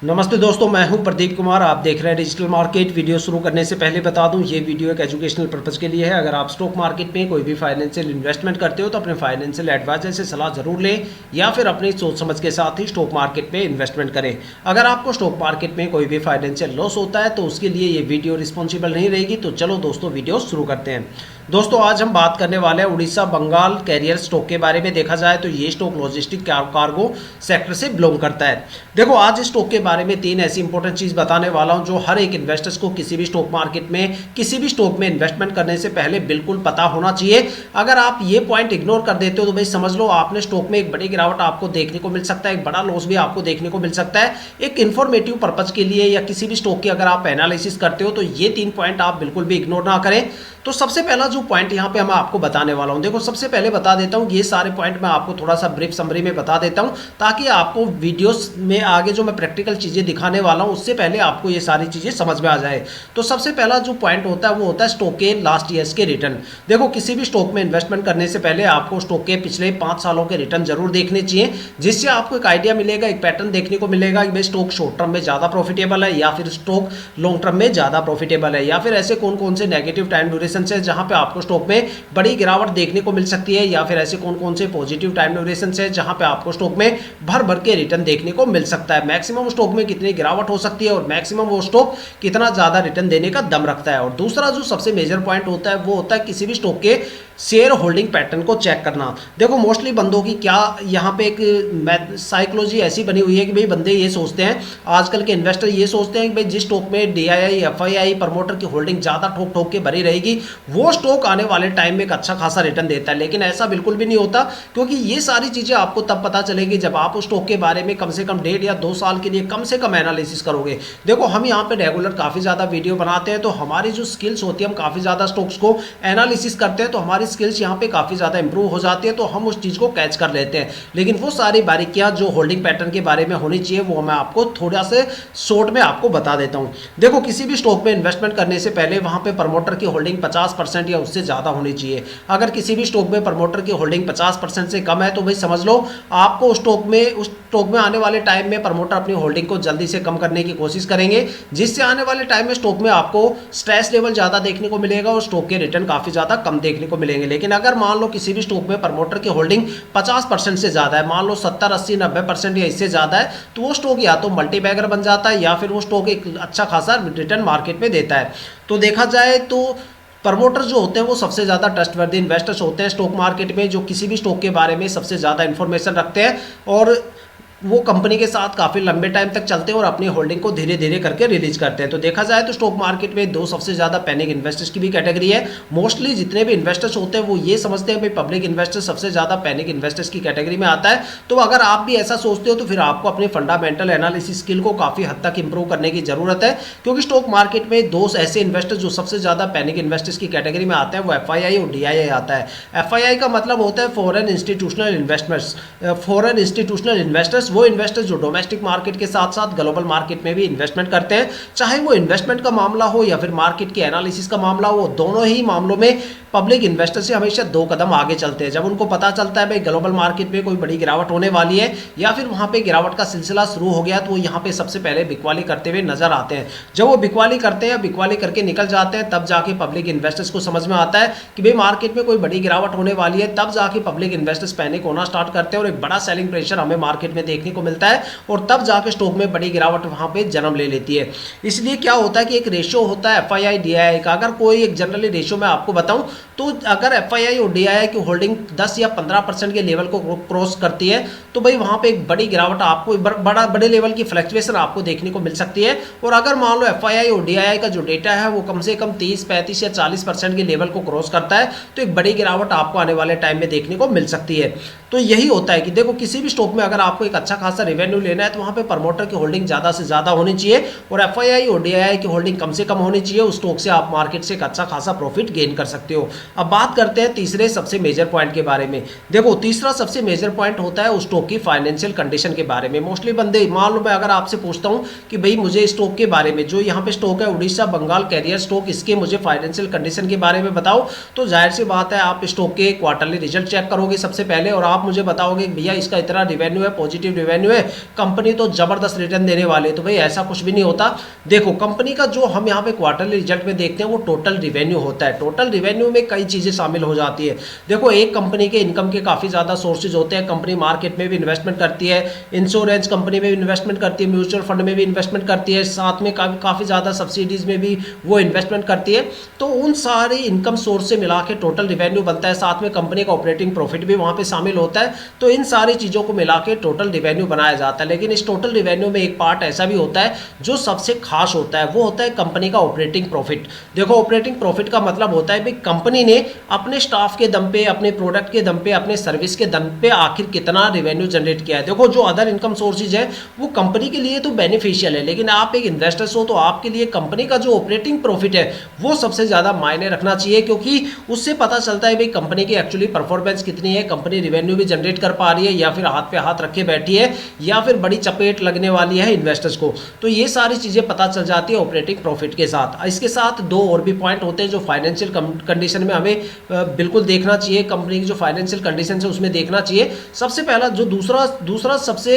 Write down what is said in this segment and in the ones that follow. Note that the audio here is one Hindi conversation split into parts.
नमस्ते दोस्तों, मैं हूं प्रदीप कुमार। आप देख रहे हैं डिजिटल मार्केट। वीडियो शुरू करने से पहले बता दूं, ये वीडियो एक एजुकेशनल पर्पस के लिए है। अगर आप स्टॉक मार्केट में कोई भी फाइनेंशियल इन्वेस्टमेंट करते हो तो अपने फाइनेंशियल एडवाइजर से सलाह जरूर लें या फिर अपनी सोच समझ के साथ ही स्टॉक मार्केट में इन्वेस्टमेंट करें। अगर आपको स्टॉक मार्केट में कोई भी फाइनेंशियल लॉस होता है तो उसके लिए ये वीडियो रिस्पॉन्सिबल नहीं रहेगी। तो चलो दोस्तों, वीडियो शुरू करते हैं। दोस्तों, आज हम बात करने वाले हैं उड़ीसा बंगाल कैरियर स्टॉक के बारे में। देखा जाए तो ये स्टॉक लॉजिस्टिक कार्गो सेक्टर से बिलोंग करता है। देखो, आज इस स्टॉक के बारे में 3 ऐसी इंपॉर्टेंट चीज बताने वाला हूं जो हर एक इन्वेस्टर्स को किसी भी स्टॉक मार्केट में किसी भी स्टॉक में इन्वेस्टमेंट करने से पहले बिल्कुल पता होना चाहिए। अगर आप ये पॉइंट इग्नोर कर देते हो तो भाई समझ लो आपने स्टॉक में एक बड़ी गिरावट आपको देखने को मिल सकता है, एक बड़ा लॉस भी आपको देखने को मिल सकता है। एक इन्फॉर्मेटिव पर्पज के लिए या किसी भी स्टॉक की अगर आप एनालिसिस करते हो तो ये 3 पॉइंट आप बिल्कुल भी इग्नोर ना करें। तो सबसे पहला जो पॉइंट यहाँ पे मैं आपको बताने वाला हूँ, देखो सबसे पहले बता देता हूँ, ये सारे पॉइंट मैं आपको थोड़ा सा ब्रीफ समरी में बता देता हूँ ताकि आपको वीडियोस में आगे जो मैं प्रैक्टिकल चीजें दिखाने वाला हूँ उससे पहले आपको ये सारी चीजें समझ में आ जाए। तो सबसे पहला जो पॉइंट होता है वो होता है स्टॉक के लास्ट ईयर्स के रिटर्न। देखो, किसी भी स्टॉक में इन्वेस्टमेंट करने से पहले आपको स्टॉक के पिछले 5 सालों के रिटर्न जरूर देखने चाहिए, जिससे आपको एक आइडिया मिलेगा, एक पैटर्न देखने को मिलेगा कि भाई स्टॉक शॉर्ट टर्म में ज्यादा प्रॉफिटेबल है या फिर स्टॉक लॉन्ग टर्म में ज्यादा प्रॉफिटेबल है, या फिर ऐसे कौन कौन से नेगेटिव टाइम ड्यूरेशन है जहां पे आपको स्टॉक में बड़ी गिरावट देखने को मिल सकती है, या फिर ऐसे कौन कौन से पॉजिटिव टाइम ड्यूरेशन है जहां पे आपको स्टॉक में भर भर के रिटर्न देखने को मिल सकता है। मैक्सिमम स्टॉक में कितनी गिरावट हो सकती है और मैक्सिमम वो स्टॉक कितना ज्यादा रिटर्न देने का दम रखता है। और दूसरा जो सबसे मेजर पॉइंट होता है वो होता है किसी भी स्टॉक के शेयर होल्डिंग पैटर्न को चेक करना। देखो, मोस्टली बंदों की क्या यहाँ पे एक साइकोलॉजी ऐसी बनी हुई है कि भाई बंदे ये सोचते हैं, आजकल के इन्वेस्टर ये सोचते हैं कि भाई जिस स्टॉक में डीआईआई एफआईआई प्रमोटर की होल्डिंग ज्यादा ठोक ठोक के भरी रहेगी वो स्टॉक आने वाले टाइम में एक अच्छा खासा रिटर्न देता है। लेकिन ऐसा बिल्कुल भी नहीं होता, क्योंकि ये सारी चीजें आपको तब पता चलेगी जब आप उस स्टॉक के बारे में कम से कम 1.5 या 2 साल के लिए कम से कम एनालिसिस करोगे। देखो, हम यहाँ पे रेगुलर काफी ज्यादा वीडियो बनाते हैं तो हमारी जो स्किल्स होती है, हम काफी ज्यादा स्टॉक्स को एनालिसिस करते हैं तो हमारी स्किल्स यहाँ पे काफी ज्यादा इंप्रूव हो जाती है, तो हम उस चीज को कैच कर लेते हैं। लेकिन वो सारी बारीकियां जो होल्डिंग पैटर्न के बारे में होनी चाहिए वो मैं आपको थोड़ा से शॉर्ट में आपको बता देता हूं। देखो, किसी भी स्टॉक में इन्वेस्टमेंट करने से पहले वहां पे प्रमोटर की होल्डिंग 50% या उससे ज्यादा होनी चाहिए। अगर किसी भी स्टॉक में प्रमोटर की होल्डिंग 50% से कम है तो भाई समझ लो आपको उस स्टॉक में आने वाले टाइम में प्रमोटर अपनी होल्डिंग को जल्दी से कम करने की कोशिश करेंगे, जिससे आने वाले टाइम में स्टॉक में आपको स्ट्रेस लेवल ज्यादा देखने को मिलेगा और स्टॉक के रिटर्न काफी ज्यादा कम देखने को मिलेंगे। लेकिन अगर मान लो किसी भी स्टॉक में प्रमोटर की होल्डिंग 50% से ज्यादा है, मान लो 70, 80, 90% या इससे ज्यादा है, तो वो स्टॉक या तो मल्टीबैगर बन जाता है या फिर वो स्टॉक एक अच्छा खासा रिटर्न मार्केट में देता है। तो देखा जाए तो प्रमोटर जो होते हैं वो सबसे ज्यादा ट्रस्टवर्दी इन्वेस्टर्स होते हैं स्टॉक मार्केट में, जो किसी भी स्टॉक के बारे में सबसे ज्यादा इंफॉर्मेशन रखते हैं और वो कंपनी के साथ काफी लंबे टाइम तक चलते हैं और अपनी होल्डिंग को धीरे धीरे करके रिलीज करते हैं। तो देखा जाए तो स्टॉक मार्केट में 2 सबसे ज्यादा पैनिक इन्वेस्टर्स की भी कैटेगरी है। मोस्टली जितने भी इन्वेस्टर्स होते हैं वो ये समझते हैं भाई पब्लिक इन्वेस्टर सबसे ज्यादा पैनिक इन्वेस्टर्स की कैटेगरी में आता है। तो अगर आप भी ऐसा सोचते हो तो फिर आपको अपने फंडामेंटल एनालिसिस स्किल को काफी हद तक इंप्रूव करने की जरूरत है, क्योंकि स्टॉक मार्केट में 2 ऐसे इन्वेस्टर्स जो सबसे ज्यादा पैनिक इन्वेस्टर्स की कैटेगरी में आते हैं वो एफआईआई और डीआईआई आता है। एफआईआई का मतलब होता है foreign institutional investors. Foreign institutional investors वो इन्वेस्टर्स जो डोमेस्टिक मार्केट के साथ साथ ग्लोबल मार्केट में भी इन्वेस्टमेंट करते हैं, चाहे वो इन्वेस्टमेंट का मामला हो या फिर मार्केट के एनालिसिस का मामला हो। दोनों ही मामलों में पब्लिक इन्वेस्टर से हमेशा 2 कदम आगे चलते हैं। जब उनको पता चलता है भाई ग्लोबल मार्केट में कोई बड़ी गिरावट होने वाली है या फिर वहां पे गिरावट का सिलसिला शुरू हो गया तो वो यहाँ पे सबसे पहले बिकवाली करते हुए नजर आते हैं। जब वो बिकवाली करते हैं, बिकवाली करके निकल जाते हैं, तब जाके पब्लिक इन्वेस्टर्स को समझ में आता है कि भाई मार्केट में कोई बड़ी गिरावट होने वाली है। तब जाके पब्लिक इन्वेस्टर्स पैनिक होना स्टार्ट करते हैं और एक बड़ा सेलिंग प्रेशर हमें मार्केट में देखने को मिलता है और तब जाके स्टॉक में बड़ी गिरावट वहां पे जन्म ले लेती है। इसलिए क्या होता है कि एक रेशियो होता है एफआईआई डीआईआई का। अगर कोई एक जनरली रेशियो मैं आपको बताऊं तो अगर एफआईआई और डीआईआई की होल्डिंग 10 या 15% के लेवल को क्रॉस करती है तो भाई वहां पे एक बड़ी गिरावट आपको बड़े लेवल की फ्लक्चुएशन आपको देखने को मिल सकती है। और अगर मान लो एफआईआई और डीआईआई का जो डेटा है वो कम से कम 30, 35 या 40% के लेवल को क्रॉस करता है तो एक बड़ी गिरावट आपको आने वाले टाइम में देखने को मिल सकती है। तो यही होता है कि देखो, किसी भी स्टॉक में अगर आपको एक अच्छा खासा रेवेन्यू लेना है तो वहां पे प्रमोटर की होल्डिंग ज्यादा से ज्यादा होनी चाहिए और एफआईआई और डीआईआई की होल्डिंग कम से कम होनी चाहिए। उस स्टॉक से आप मार्केट से एक अच्छा खासा प्रॉफिट गेन कर सकते हो। अब बात करते हैं तीसरे सबसे मेजर पॉइंट के बारे में। देखो तीसरा सबसे मेजर पॉइंट होता है उस स्टॉक की फाइनेंशियल कंडीशन के बारे में। मोस्टली बंदे, मान लो मैं अगर आपसे पूछता हूं कि भाई मुझे स्टॉक के बारे में, जो यहाँ पे स्टॉक है उड़ीसा बंगाल कैरियर स्टॉक, इसके मुझे फाइनेंशियल कंडीशन के बारे में बताओ, तो जाहिर सी बात है आप स्टॉक के क्वार्टरली रिजल्ट चेक करोगे सबसे पहले और आप मुझे बताओगे भैया इसका इतना रिवेन्यू है, पॉजिटिव रिवेन्यू है, कंपनी तो जबरदस्त रिटर्न देने वाले। तो भाई ऐसा कुछ भी नहीं होता। देखो कंपनी का जो हम यहाँ पे क्वार्टरली रिजल्ट में देखते हैं वो टोटल रिवेन्यू होता है। टोटल रिवेन्यू में कई चीजें शामिल हो जाती है। देखो एक कंपनी के इनकम के काफी ज्यादा सोर्सेज होते हैं। कंपनी मार्केट में भी इन्वेस्टमेंट करती है, इंश्योरेंस कंपनी में भी इन्वेस्टमेंट करती है, म्यूचुअल फंड में भी इन्वेस्टमेंट करती है, साथ में काफी ज्यादा सब्सिडीज में भी वो इन्वेस्टमेंट करती है। तो उन सारे इनकम सोर्स से मिला के टोटल रिवेन्यू बनता है। साथ में कंपनी का ऑपरेटिंग प्रॉफिट भी वहां पे शामिल होता है। तो इन सारी चीजों को मिला के टोटल रिवेन्यू बनाया जाता है। लेकिन इस टोटल रिवेन्यू में एक पार्ट ऐसा भी होता है जो सबसे खास होता है, वो होता है कंपनी का ऑपरेटिंग प्रॉफिट। देखो ऑपरेटिंग प्रॉफिट का मतलब होता है भाई कंपनी ने अपने स्टाफ के दम पे, अपने प्रोडक्ट के दम पे, अपने सर्विस के दम पे आखिर कितना रिवेन्यू जनरेट किया है। देखो जो अदर इनकम सोर्सेज है वो कंपनी के लिए तो बेनिफिशियल है, लेकिन आप एक इन्वेस्टर्स हो तो आपके लिए कंपनी का जो ऑपरेटिंग प्रॉफिट है वो सबसे ज्यादा मायने रखना चाहिए, क्योंकि उससे पता चलता है भाई कंपनी की एक्चुअली परफॉर्मेंस कितनी है, कंपनी रिवेन्यू भी जनरेट कर पा रही है या फिर हाथ पे हाथ रखे बैठी है या फिर बड़ी चपेट लगने वाली है इन्वेस्टर्स को। तो ये सारी चीजें पता चल जाती है ऑपरेटिंग प्रॉफिट के साथ। इसके साथ दो और भी पॉइंट होते हैं जो फाइनेंशियल कंडीशन में हमें बिल्कुल देखना चाहिए। कंपनी की जो फाइनेंशियल कंडीशन है उसमें देखना चाहिए। सबसे पहला जो दूसरा सबसे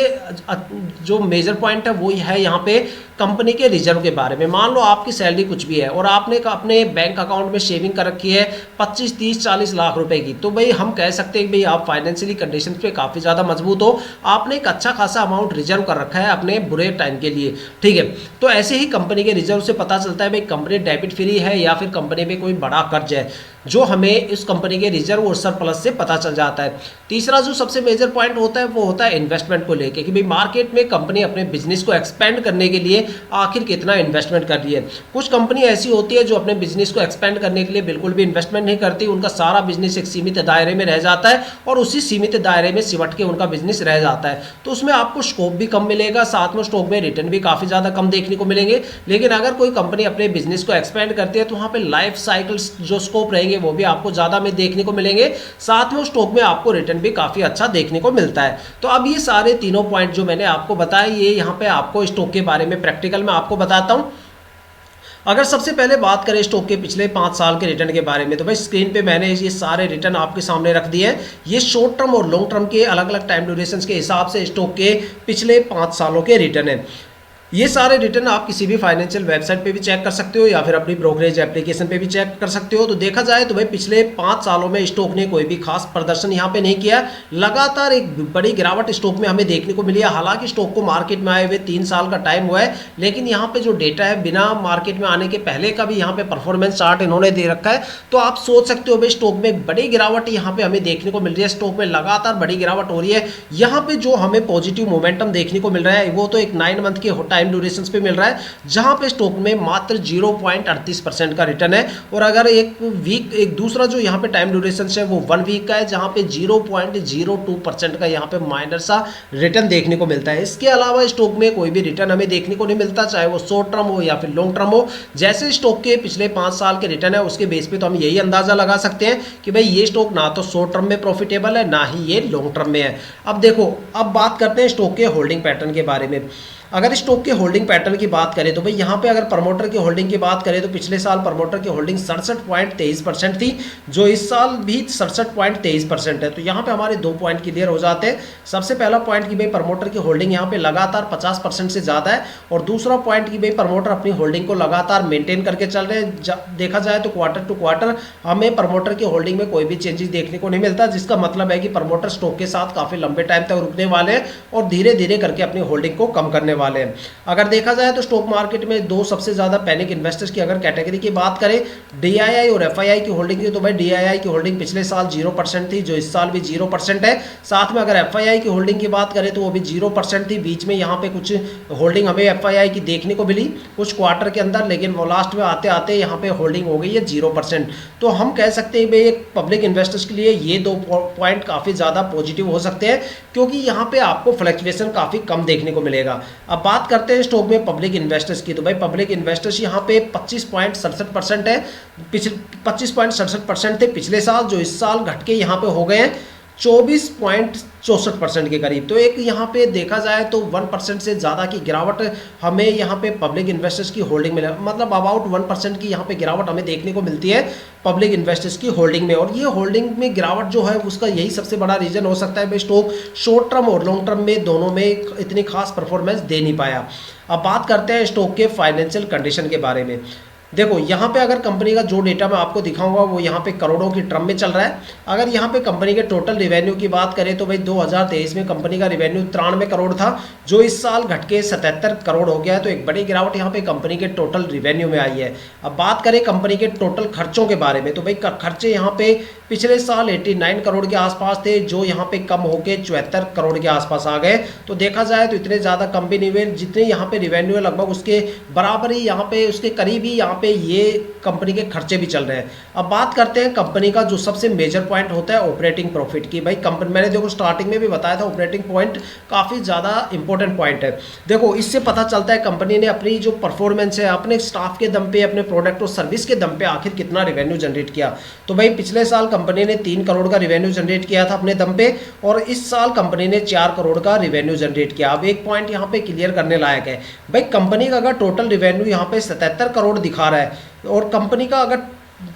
जो मेजर पॉइंट है वो है यहाँ पे कंपनी के रिजर्व के बारे में। मान लो आपकी सैलरी कुछ भी है और आपने अपने बैंक अकाउंट में सेविंग कर रखी है 25, 30, 40 लाख रुपए की, तो भाई हम कह सकते हैं कि भाई आप फाइनेंशियली कंडीशन पे काफी ज्यादा मजबूत हो, आपने एक अच्छा खासा अमाउंट रिजर्व कर रखा है अपने बुरे टाइम के लिए, ठीक है। तो ऐसे ही कंपनी के रिजर्व से पता चलता है भाई कंपनी डेबिट फ्री है या फिर कंपनी में कोई बड़ा कर्ज है, जो हमें इस कंपनी के रिजर्व और सरप्लस से पता चल जाता है। तीसरा जो सबसे मेजर पॉइंट होता है वो होता है इन्वेस्टमेंट को लेके कि भाई मार्केट में कंपनी अपने बिजनेस को एक्सपेंड करने के लिए आखिर कितना इन्वेस्टमेंट कर रही है। कुछ कंपनी ऐसी होती है जो अपने बिजनेस को एक्सपेंड करने के लिए बिल्कुल भी इन्वेस्टमेंट नहीं करती, उनका सारा बिजनेस एक सीमित दायरे में रह जाता है और उसी सीमित दायरे में सिमट के उनका बिजनेस रह जाता है। तो उसमें आपको स्कोप भी कम मिलेगा, साथ में स्टॉक में रिटर्न भी काफी ज्यादा कम देखने को मिलेंगे। लेकिन अगर कोई कंपनी अपने बिजनेस को एक्सपेंड करती है तो वहां पे लाइफ साइकिल जो स्कोप रहेंगे वो भी आपको ज्यादा में देखने को मिलेंगे, साथ में उस स्टॉक में आपको रिटर्न भी काफी अच्छा देखने को मिलता है। तो अब ये सारे तीनों पॉइंट जो मैंने आपको बताया, ये यहाँ पे आपको स्टॉक के बारे में प्रैक्टिकल में आपको बताता हूँ। अगर सबसे पहले बात करें स्टॉक के पिछले 5 साल के रिटर्न के बारे में, तो भाई स्क्रीन पे मैंने ये सारे रिटर्न आपके सामने रख दिए हैं। ये शॉर्ट टर्म और लॉन्ग टर्म के अलग अलग टाइम ड्यूरेशन के हिसाब से स्टॉक के पिछले 5 सालों के रिटर्न है। ये सारे रिटर्न आप किसी भी फाइनेंशियल वेबसाइट पे भी चेक कर सकते हो या फिर अपनी ब्रोकरेज एप्लीकेशन पे भी चेक कर सकते हो। तो देखा जाए तो भाई पिछले 5 सालों में स्टॉक ने कोई भी खास प्रदर्शन यहाँ पे नहीं किया। लगातार एक बड़ी गिरावट स्टॉक में हमें देखने को मिली है। हालांकि स्टॉक को मार्केट में आए हुए 3 साल का टाइम हुआ है, लेकिन यहाँ पे जो डेटा है बिना मार्केट में आने के पहले का भी यहाँ पे परफॉर्मेंस चार्ट इन्होंने दे रखा है। तो आप सोच सकते हो भाई स्टॉक में बड़ी गिरावट यहाँ पे हमें देखने को मिल रही है। स्टॉक में लगातार बड़ी गिरावट हो रही है। यहाँ पे जो हमें पॉजिटिव मोमेंटम देखने को मिल रहा है वो तो एक 9 मंथ के टाइम ड्यूरेशन पे मिल रहा है, जहां पे स्टॉक में मात्र 0.38% का रिटर्न है। और अगर एक दूसरा जो यहां पे टाइम ड्यूरेशन है वो 1 वीक का है, जहां पे 0.02% का यहां पे माइनर सा रिटर्न देखने को मिलता है। इसके अलावा स्टॉक में कोई भी रिटर्न हमें देखने को नहीं मिलता, चाहे वो शॉर्ट टर्म हो या फिर लॉन्ग टर्म हो। जैसे स्टॉक के पिछले 5 साल के रिटर्न है उसके बेस पे तो हम यही अंदाजा लगा सकते हैं कि भाई ये स्टॉक ना तो शॉर्ट टर्म में प्रॉफिटेबल है ना ही ये लॉन्ग टर्म में है। अब देखो, अब बात करते हैं स्टॉक के होल्डिंग पैटर्न के बारे में। अगर स्टॉक के होल्डिंग पैटर्न की बात करें तो भाई यहाँ पे अगर प्रमोटर की होल्डिंग की बात करें तो पिछले साल प्रमोटर की होल्डिंग 67.23% थी, जो इस साल भी 67.23% है। तो यहाँ पे हमारे 2 पॉइंट क्लियर हो जाते हैं। सबसे पहला पॉइंट कि भाई प्रमोटर की होल्डिंग यहाँ पे लगातार 50% से ज़्यादा है, और दूसरा पॉइंट कि भाई प्रमोटर अपनी होल्डिंग को लगातार मेंटेन करके चल रहे हैं। देखा जाए तो क्वार्टर टू क्वार्टर हमें प्रमोटर की होल्डिंग में कोई भी चेंजेस देखने को नहीं मिलता, जिसका मतलब है कि प्रमोटर स्टॉक के साथ काफ़ी लंबे टाइम तक रुकने वाले हैं और धीरे धीरे करके अपनी होल्डिंग को कम करने वाले हैं। अगर देखा जाए तो स्टॉक मार्केट में 2 सबसे ज्यादा पैनिक इन्वेस्टर्स की अगर कैटेगरी की बात करें, DII और FII की होल्डिंग की, तो भाई DII की होल्डिंग पिछले साल 0% थी, जो इस साल भी 0% है। साथ में अगर FII की होल्डिंग की बात करें तो वो भी 0% थी। बीच में यहाँ पे कुछ होल्डिंग हमें FII की देखने को मिली कुछ क्वार्टर के अंदर, लेकिन वो लास्ट में आते आते यहाँ पे होल्डिंग हो गई है 0%। तो हम कह सकते हैं भाई एक पब्लिक इन्वेस्टर्स के लिए ये 2 पॉइंट काफी ज्यादा पॉजिटिव हो सकते हैं, क्योंकि यहाँ पे आपको फ्लक्चुएशन काफी कम देखने को मिलेगा। अब बात करते हैं स्टॉक में पब्लिक इन्वेस्टर्स की। तो भाई पब्लिक इन्वेस्टर्स यहाँ पे 25.67% है, 25.67% थे पिछले साल, जो इस साल घट के यहाँ पे हो गए हैं 24.64% के करीब। तो एक यहाँ पे देखा जाए तो 1% से ज़्यादा की गिरावट हमें यहाँ पे पब्लिक इन्वेस्टर्स की होल्डिंग में, मतलब अबाउट 1% की यहाँ पे गिरावट हमें देखने को मिलती है पब्लिक इन्वेस्टर्स की होल्डिंग में। और ये होल्डिंग में गिरावट जो है उसका यही सबसे बड़ा रीज़न हो सकता है भाई स्टॉक शॉर्ट टर्म और लॉन्ग टर्म में दोनों में इतनी खास परफॉर्मेंस दे नहीं पाया। अब बात करते हैं स्टॉक के फाइनेंशियल कंडीशन के बारे में। देखो यहाँ पे अगर कंपनी का जो डेटा मैं आपको दिखाऊंगा वो यहाँ पे करोड़ों की टर्म में चल रहा है। अगर यहाँ पे कंपनी के टोटल रिवेन्यू की बात करें तो भाई 2023 में कंपनी का रिवेन्यू 93 करोड़ था, जो इस साल घट के 77 करोड़ हो गया है। तो एक बड़ी गिरावट यहाँ पे कंपनी के टोटल रिवेन्यू में आई है। अब बात करें कंपनी के टोटल खर्चों के बारे में, तो भाई खर्चे यहाँ पे पिछले साल 89 करोड़ के आसपास थे, जो यहाँ पे कम होके 74 करोड़ के आसपास आ गए। तो देखा जाए तो इतने ज़्यादा कम भी नहीं हुए, जितने यहाँ पे रिवेन्यू है लगभग उसके बराबर ही, यहाँ पे उसके करीब ही यहाँ पे ये कंपनी के खर्चे भी चल रहे हैं। अब बात करते हैं कंपनी का जो सबसे मेजर पॉइंट होता है ऑपरेटिंग प्रॉफिट की। भाई कंपनी, मैंने देखो स्टार्टिंग में भी बताया था, ऑपरेटिंग पॉइंट काफ़ी ज़्यादा इंपॉर्टेंट पॉइंट है। देखो इससे पता चलता है कंपनी ने अपनी जो परफॉर्मेंस है, अपने स्टाफ के दम पे, अपने प्रोडक्ट और सर्विस के दम पे आखिर कितना रिवेन्यू जनरेट किया। तो भाई पिछले साल कंपनी ने 3 करोड़ का रिवेन्यू जनरेट किया था अपने दम पे, और इस साल कंपनी ने 4 करोड़ का रिवेन्यू जनरेट किया। अब एक पॉइंट यहाँ पे क्लियर करने लायक है, भाई कंपनी का अगर टोटल रिवेन्यू यहाँ पे 77 करोड़ दिखा रहा है और कंपनी का अगर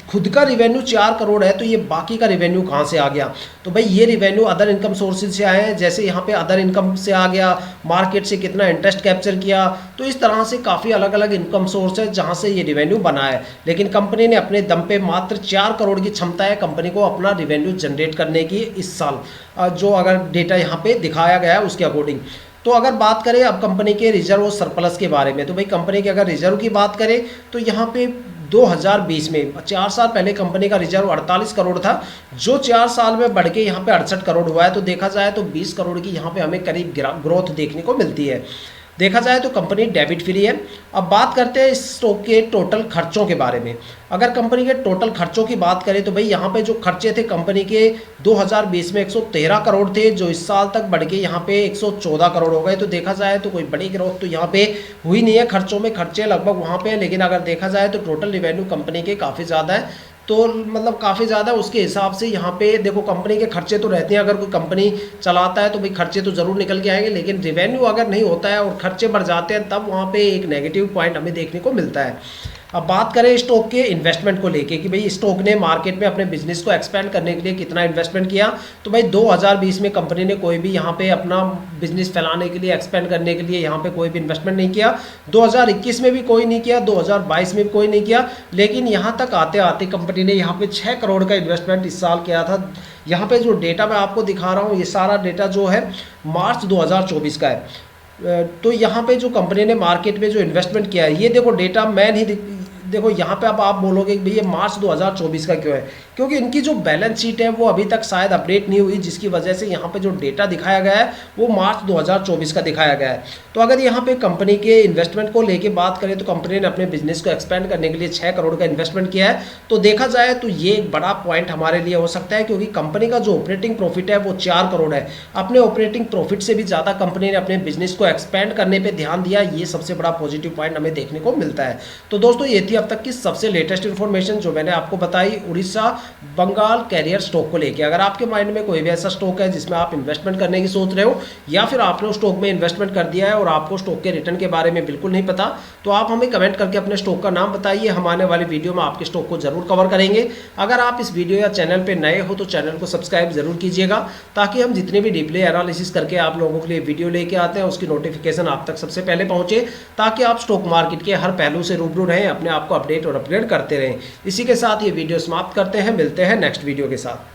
खुद का रिवेन्यू 4 करोड़ है, तो ये बाकी का रिवेन्यू कहाँ से आ गया? तो भाई ये रिवेन्यू अदर इनकम सोर्सेज से आए हैं। जैसे यहाँ पे अदर इनकम से आ गया, मार्केट से कितना इंटरेस्ट कैप्चर किया, तो इस तरह से काफ़ी अलग अलग इनकम सोर्स है जहाँ से ये रिवेन्यू बना है। लेकिन कंपनी ने अपने दम पे मात्र 4 करोड़ की क्षमता है कंपनी को अपना रिवेन्यू जनरेट करने की इस साल, जो अगर डेटा यहाँ पे दिखाया गया है उसके अकॉर्डिंग। तो अगर बात करें अब कंपनी के रिजर्व और सरप्लस के बारे में, तो भाई कंपनी के अगर रिजर्व की बात करें तो यहाँ पे 2020 में 4 साल पहले कंपनी का रिजर्व 48 करोड़ था, जो 4 साल में बढ़ के यहाँ पे 68 करोड़ हुआ है। तो देखा जाए तो 20 करोड़ की यहाँ पे हमें करीब ग्रोथ देखने को मिलती है। देखा जाए तो कंपनी डेबिट फ्री है। अब बात करते हैं स्टॉक के टोटल खर्चों के बारे में। अगर कंपनी के टोटल खर्चों की बात करें तो भाई यहाँ पे जो खर्चे थे कंपनी के 2020 में 113 करोड़ थे, जो इस साल तक बढ़ के यहाँ पे 114 करोड़ हो गए। तो देखा जाए तो कोई बड़ी ग्रोथ तो यहाँ पे हुई नहीं है खर्चों में, खर्चे लगभग वहाँ पे, लेकिन अगर देखा जाए तो टोटल रिवेन्यू कंपनी के काफ़ी ज़्यादा है। तो मतलब काफ़ी ज़्यादा उसके हिसाब से यहाँ पे देखो कंपनी के खर्चे तो रहते हैं, अगर कोई कंपनी चलाता है तो भाई खर्चे तो ज़रूर निकल के आएंगे, लेकिन रिवेन्यू अगर नहीं होता है और खर्चे बढ़ जाते हैं तब वहाँ पे एक नेगेटिव पॉइंट हमें देखने को मिलता है। अब बात करें स्टॉक के इन्वेस्टमेंट को लेके कि भाई स्टॉक ने मार्केट में अपने बिजनेस को एक्सपेंड करने के लिए कितना इन्वेस्टमेंट किया। तो भाई 2020 में कंपनी ने कोई भी यहाँ पे अपना बिजनेस फैलाने के लिए, एक्सपेंड करने के लिए यहाँ पे कोई भी इन्वेस्टमेंट नहीं किया। 2021 में भी कोई नहीं किया, 2022 में भी कोई नहीं किया। लेकिन यहाँ तक आते आते कंपनी ने यहाँ पे 6 करोड़ का इन्वेस्टमेंट इस साल किया था। यहाँ पे जो डेटा मैं आपको दिखा रहा हूँ, ये सारा डेटा जो है मार्च 2024 का है। तो यहाँ पे जो कंपनी ने मार्केट में जो इन्वेस्टमेंट किया है, ये देखो डेटा मैं नहीं, देखो यहाँ पे अब आप बोलोगे कि भैया मार्च 2024 का क्यों है, क्योंकि इनकी जो बैलेंस शीट है वो अभी तक शायद अपडेट नहीं हुई, जिसकी वजह से यहाँ पे जो डेटा दिखाया गया है वो मार्च 2024 का दिखाया गया है। तो अगर यहाँ पे कंपनी के इन्वेस्टमेंट को लेके बात करें तो कंपनी ने अपने बिजनेस को एक्सपेंड करने के लिए 6 करोड़ का इन्वेस्टमेंट किया है। तो देखा जाए तो ये एक बड़ा पॉइंट हमारे लिए हो सकता है, क्योंकि कंपनी का जो ऑपरेटिंग प्रॉफिट है वो 4 करोड़ है। अपने ऑपरेटिंग प्रॉफिट से भी ज़्यादा कंपनी ने अपने बिजनेस को एक्सपेंड करने पर ध्यान दिया, ये सबसे बड़ा पॉजिटिव पॉइंट हमें देखने को मिलता है। तो दोस्तों ये थी अब तक की सबसे लेटेस्ट इन्फॉर्मेशन जो मैंने आपको बताई उड़ीसा बंगाल कैरियर स्टॉक को लेके। अगर आपके माइंड में कोई भी ऐसा स्टॉक है जिसमें आप इन्वेस्टमेंट करने की सोच रहे हो, या फिर आपने उस स्टॉक में इन्वेस्टमेंट कर दिया है और आपको स्टॉक के रिटर्न के बारे में बिल्कुल नहीं पता, तो आप हमें कमेंट करके अपने स्टॉक का नाम बताइए। हम आने वाली वीडियो में आपके स्टॉक को जरूर कवर करेंगे। अगर आप इस वीडियो या चैनल पर नए हो तो चैनल को सब्सक्राइब जरूर कीजिएगा, ताकि हम जितने भी डीपली एनालिसिस करके आप लोगों के लिए वीडियो लेके आते हैं उसकी नोटिफिकेशन आप तक सबसे पहले पहुंचे, ताकि आप स्टॉक मार्केट के हर पहलू से रूबरू रहें, अपने आप को अपडेट और अपग्रेड करते रहें। इसी के साथ ये वीडियो समाप्त करते हैं, मिलते हैं नेक्स्ट वीडियो के साथ।